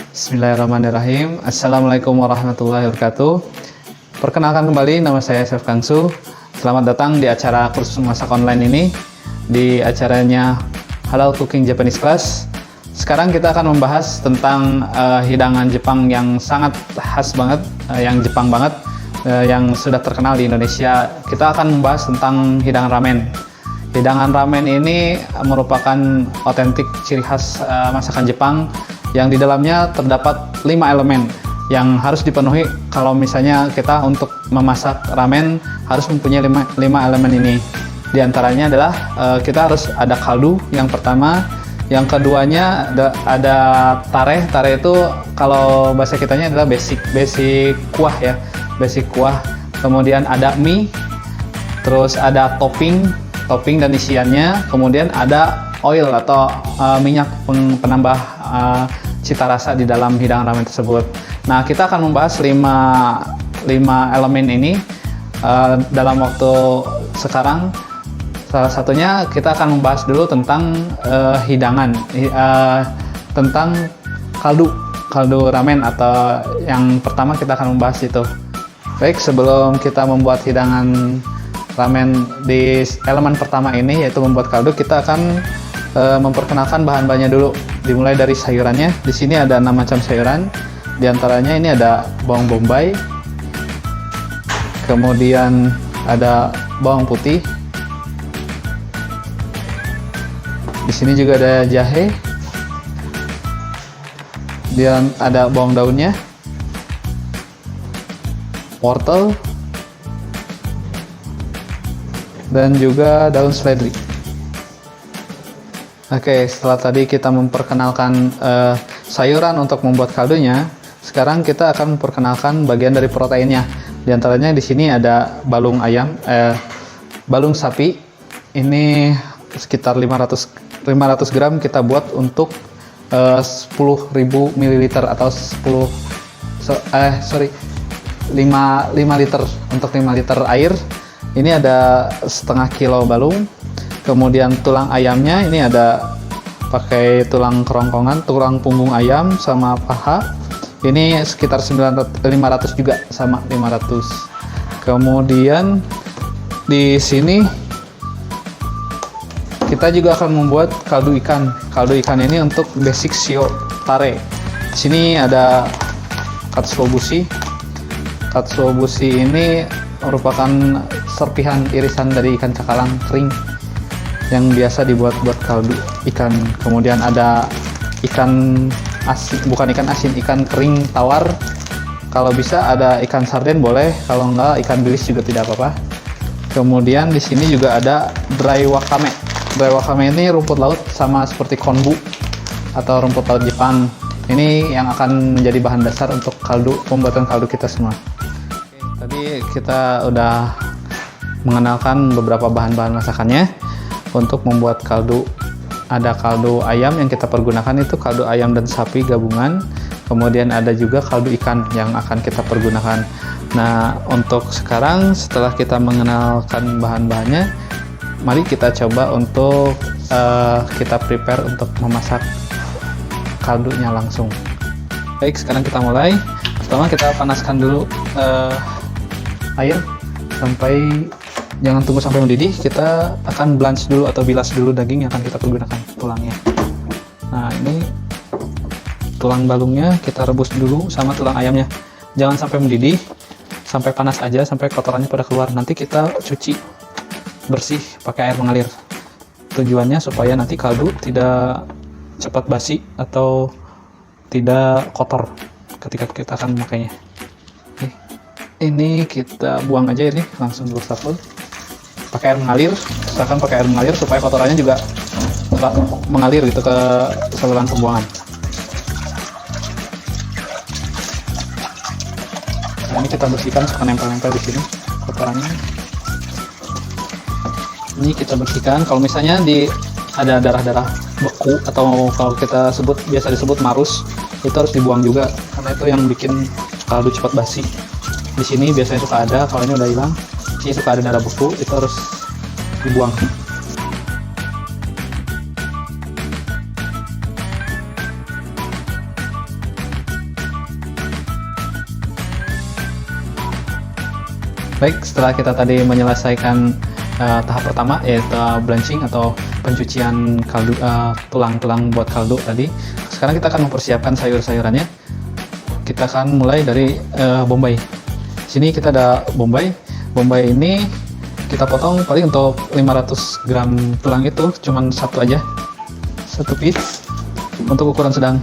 Bismillahirrahmanirrahim. Assalamualaikum warahmatullahi wabarakatuh. Perkenalkan kembali, nama saya Chef Kangsu. Selamat datang di acara kursus masak online ini, di acaranya Halal Cooking Japanese Class. Sekarang kita akan membahas tentang hidangan Jepang yang sangat khas banget, yang Jepang banget, yang sudah terkenal di Indonesia. Kita akan membahas tentang hidangan ramen. Hidangan ramen ini merupakan otentik ciri khas masakan Jepang yang di dalamnya terdapat 5 elemen yang harus dipenuhi kalau misalnya kita untuk memasak ramen harus mempunyai 5 elemen ini. Di antaranya adalah kita harus ada kaldu yang pertama, yang keduanya ada tare. Tare itu kalau bahasa kitanya adalah basic kuah ya, basic kuah. Kemudian ada mie, terus ada topping dan isiannya, kemudian ada oil atau minyak penambah cita rasa di dalam hidangan ramen tersebut. Nah, kita akan membahas 5 elemen ini dalam waktu sekarang. Salah satunya kita akan membahas dulu tentang hidangan, tentang kaldu ramen, atau yang pertama kita akan membahas itu. Baik, sebelum kita membuat hidangan ramen di elemen pertama ini, yaitu membuat kaldu, kita akan memperkenalkan bahan-bahannya dulu. Dimulai dari sayurannya. Di sini ada 6 macam sayuran. Di antaranya ini ada bawang bombay, kemudian ada bawang putih. Di sini juga ada jahe. Dan ada bawang daunnya, wortel, dan juga daun seledri. Oke, setelah tadi kita memperkenalkan sayuran untuk membuat kaldunya, sekarang kita akan memperkenalkan bagian dari proteinnya. Di antaranya di sini ada balung balung sapi. Ini sekitar 500 gram kita buat untuk 10.000 ml atau 5 liter. Untuk 5 liter air. Ini ada setengah kilo balung. Kemudian tulang ayamnya ini ada pakai tulang kerongkongan, tulang punggung ayam sama paha. Ini sekitar 500 juga, sama 500. Kemudian di sini kita juga akan membuat kaldu ikan. Kaldu ikan ini untuk basic shio tare. Di sini ada katsuobushi. Katsuobushi ini merupakan serpihan irisan dari ikan cakalang kering yang biasa dibuat kaldu ikan. Kemudian ada ikan asin, bukan ikan asin, ikan kering tawar. Kalau bisa ada ikan sarden boleh, kalau enggak ikan bilis juga tidak apa-apa. Kemudian di sini juga ada dry wakame. Dry wakame ini rumput laut sama seperti konbu atau rumput laut Jepang. Ini yang akan menjadi bahan dasar untuk pembuatan kaldu kita semua. Oke, tadi kita udah mengenalkan beberapa bahan-bahan masakannya. Untuk membuat kaldu, ada kaldu ayam yang kita pergunakan, itu kaldu ayam dan sapi gabungan. Kemudian ada juga kaldu ikan yang akan kita pergunakan. Nah, untuk sekarang setelah kita mengenalkan bahan-bahannya, mari kita coba untuk kita prepare untuk memasak kaldunya langsung. Baik, sekarang kita mulai. Pertama kita panaskan dulu air sampai, jangan tunggu sampai mendidih, kita akan blanch dulu atau bilas dulu daging yang akan kita pergunakan, tulangnya. Nah, ini tulang balungnya kita rebus dulu sama tulang ayamnya. Jangan sampai mendidih, sampai panas aja, sampai kotorannya pada keluar. Nanti kita cuci bersih pakai air mengalir. Tujuannya supaya nanti kaldu tidak cepat basi atau tidak kotor ketika kita akan memakainya. Oke. Ini kita buang aja, ini langsung bersatul. Pakai air mengalir, usahakan pakai air mengalir supaya kotorannya juga mengalir gitu ke saluran pembuangan. Nah, ini kita bersihkan supaya nempel-nempel di sini kotorannya. Ini kita bersihkan. Kalau misalnya ada darah-darah beku atau kalau kita biasa disebut marus, itu harus dibuang juga karena itu yang bikin kaldu cepat basi. Di sini biasanya suka ada, kalau ini udah hilang. Ini suka ada darah beku, itu harus dibuang. Baik, setelah kita tadi menyelesaikan tahap pertama, yaitu blanching atau pencucian kaldu, tulang-tulang buat kaldu tadi, sekarang kita akan mempersiapkan sayur-sayurannya. Kita akan mulai dari bombay. Sini kita ada bombay. Bombay ini kita potong paling untuk 500 gram tulang itu cuman satu aja, satu piece untuk ukuran sedang.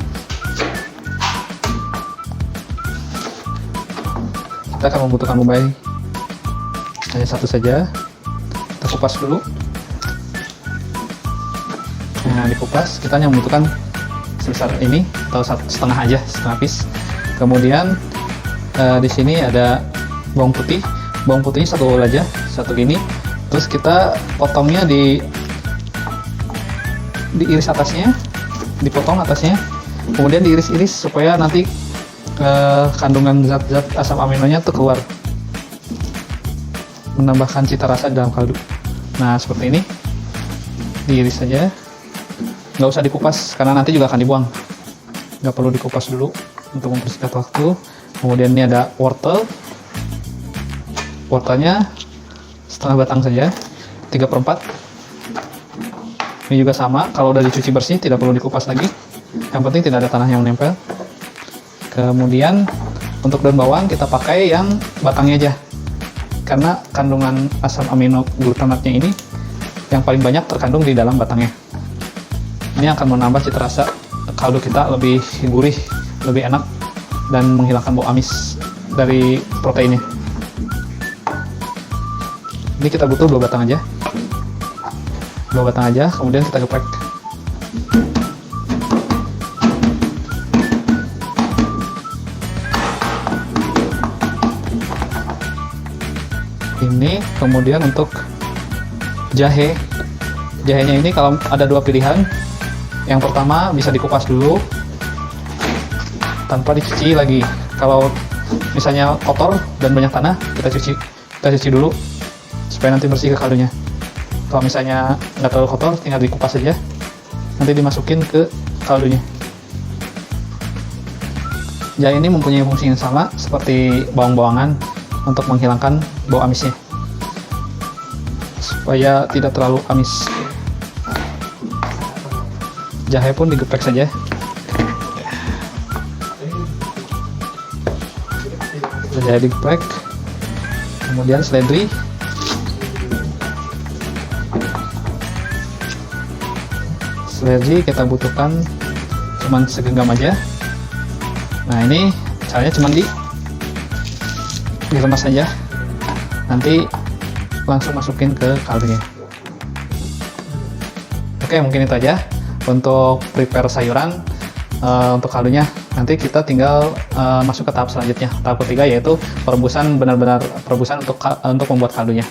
Kita akan membutuhkan bombay hanya satu saja. Kita kupas dulu. Nah, dikupas kita hanya membutuhkan sebesar ini atau setengah aja, setengah piece. Kemudian di sini ada bawang putih. Bawang putihnya satu aja, satu gini. Terus kita potongnya diiris atasnya, dipotong atasnya, kemudian diiris-iris supaya nanti kandungan zat-zat asam aminonya tuh keluar, menambahkan cita rasa dalam kaldu. Nah, seperti ini, diiris saja, nggak usah dikupas karena nanti juga akan dibuang, nggak perlu dikupas dulu untuk mempersingkat waktu. Kemudian ini ada wortel. Wortelnya setengah batang saja, 3/4. Ini juga sama, kalau udah dicuci bersih tidak perlu dikupas lagi, yang penting tidak ada tanah yang menempel. Kemudian untuk daun bawang kita pakai yang batangnya aja, karena kandungan asam amino glutamatnya ini yang paling banyak terkandung di dalam batangnya. Ini akan menambah cita rasa kaldu kita lebih gurih, lebih enak, dan menghilangkan bau amis dari proteinnya. Ini kita butuh 2 batang aja, 2 batang aja, kemudian kita geprek. Ini kemudian untuk jahe. Jahenya ini kalau ada 2 pilihan. Yang pertama bisa dikupas dulu tanpa dicuci lagi. Kalau misalnya kotor dan banyak tanah, kita cuci dulu supaya nanti bersih ke kaldunya. Kalau misalnya nggak terlalu kotor, tinggal dikupas saja, nanti dimasukin ke kaldunya. Jahe ini mempunyai fungsi yang sama seperti bawang-bawangan untuk menghilangkan bau amisnya, supaya tidak terlalu amis. Jahe pun digeprek saja. Jahe digeprek. Kemudian seledri. Seledri kita butuhkan cuman segenggam aja. Nah, ini caranya cuman diremas saja. Nanti langsung masukin ke kaldunya. Oke, mungkin itu aja untuk prepare sayuran. Untuk kaldunya nanti kita tinggal masuk ke tahap selanjutnya, tahap ketiga, yaitu perebusan, benar-benar perebusan untuk membuat kaldunya.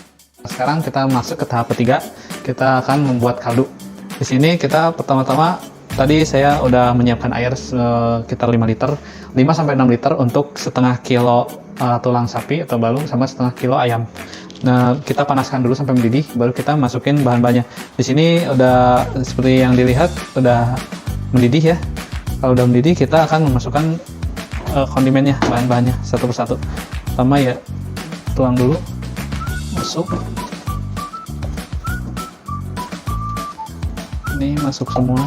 Sekarang kita masuk ke tahap ketiga, kita akan membuat kaldu. Di sini kita pertama-tama tadi saya udah menyiapkan air sekitar 5 liter, 5-6 liter untuk setengah kilo tulang sapi atau balung sama setengah kilo ayam. Nah, kita panaskan dulu sampai mendidih, baru kita masukin bahan-bahannya. Di sini udah seperti yang dilihat udah mendidih ya. Kalau udah mendidih, kita akan memasukkan kondimennya, bahan-bahannya satu persatu. Pertama ya tulang dulu, masuk. Ini masuk semua.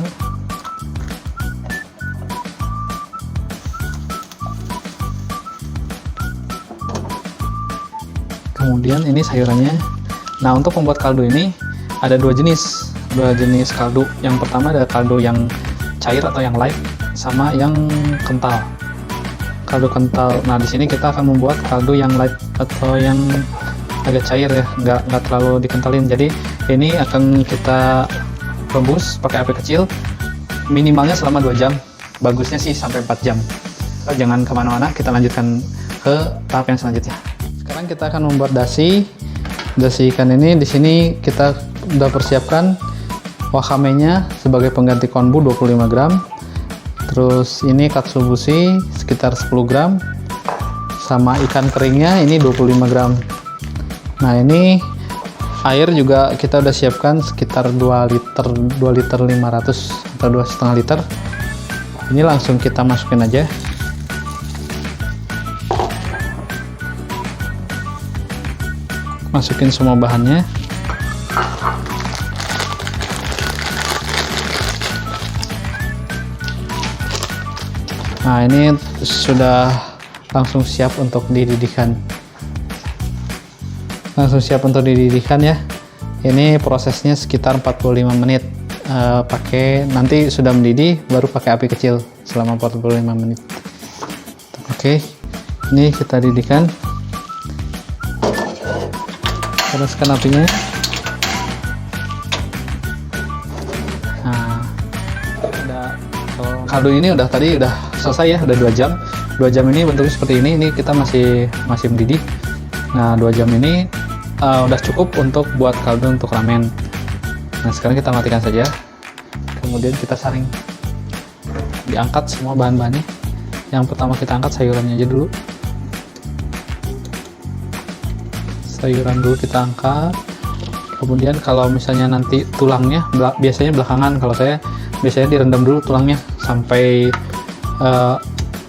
Kemudian ini sayurannya. Nah, untuk membuat kaldu ini ada dua jenis kaldu. Yang pertama ada kaldu yang cair atau yang light, sama yang kental. Kaldu kental. Nah, di sini kita akan membuat kaldu yang light atau yang agak cair ya, nggak terlalu dikentalin. Jadi ini akan kita rebus pakai api kecil, minimalnya selama 2 jam. Bagusnya sih sampai 4 jam. Jangan kemana-mana, kita lanjutkan ke tahap yang selanjutnya. Sekarang kita akan membuat dasi ikan ini. Di sini kita udah persiapkan wakamenya sebagai pengganti konbu 25 gram. Terus ini katsuobushi sekitar 10 gram. Sama ikan keringnya ini 25 gram. Nah, ini air juga kita udah siapkan sekitar 2 liter 500 atau 2,5 liter. Ini langsung kita masukin aja. masukin semua bahannya. Nah, ini sudah langsung siap untuk dididihkan. Langsung siap untuk dididihkan ya. Ini prosesnya sekitar 45 menit. Pakai nanti sudah mendidih baru pakai api kecil selama 45 menit. Oke. Ini kita didihkan. Teruskan apinya. Nah, kaldu ini tadi udah selesai ya, udah 2 jam. 2 jam ini bentuknya seperti ini. Ini kita masih mendidih. Nah, 2 jam ini udah cukup untuk buat kaldu untuk ramen. Nah, sekarang kita matikan saja. Kemudian kita saring. Diangkat semua bahan-bahannya. Yang pertama kita angkat sayurannya aja dulu. Sayuran dulu kita angkat. Kemudian kalau misalnya nanti tulangnya, biasanya belakangan, kalau saya biasanya direndam dulu tulangnya sampai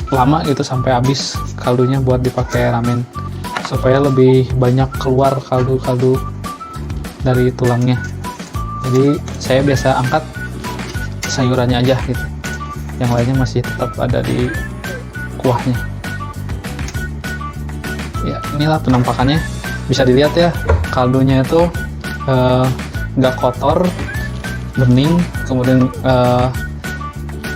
lama gitu, sampai habis kaldunya buat dipakai ramen, supaya lebih banyak keluar kaldu-kaldu dari tulangnya. Jadi saya biasa angkat sayurannya aja gitu, yang lainnya masih tetap ada di kuahnya. Ya, inilah penampakannya. Bisa dilihat ya, kaldunya itu nggak kotor, bening, kemudian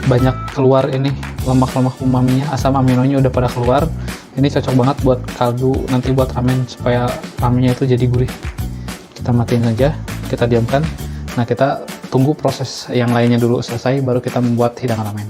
banyak keluar ini lemak-lemak umaminya, asam aminonya udah pada keluar. Ini cocok banget buat kaldu nanti buat ramen, supaya ramennya itu jadi gurih. Kita matiin saja, kita diamkan. Nah, kita tunggu proses yang lainnya dulu selesai, baru kita membuat hidangan ramen.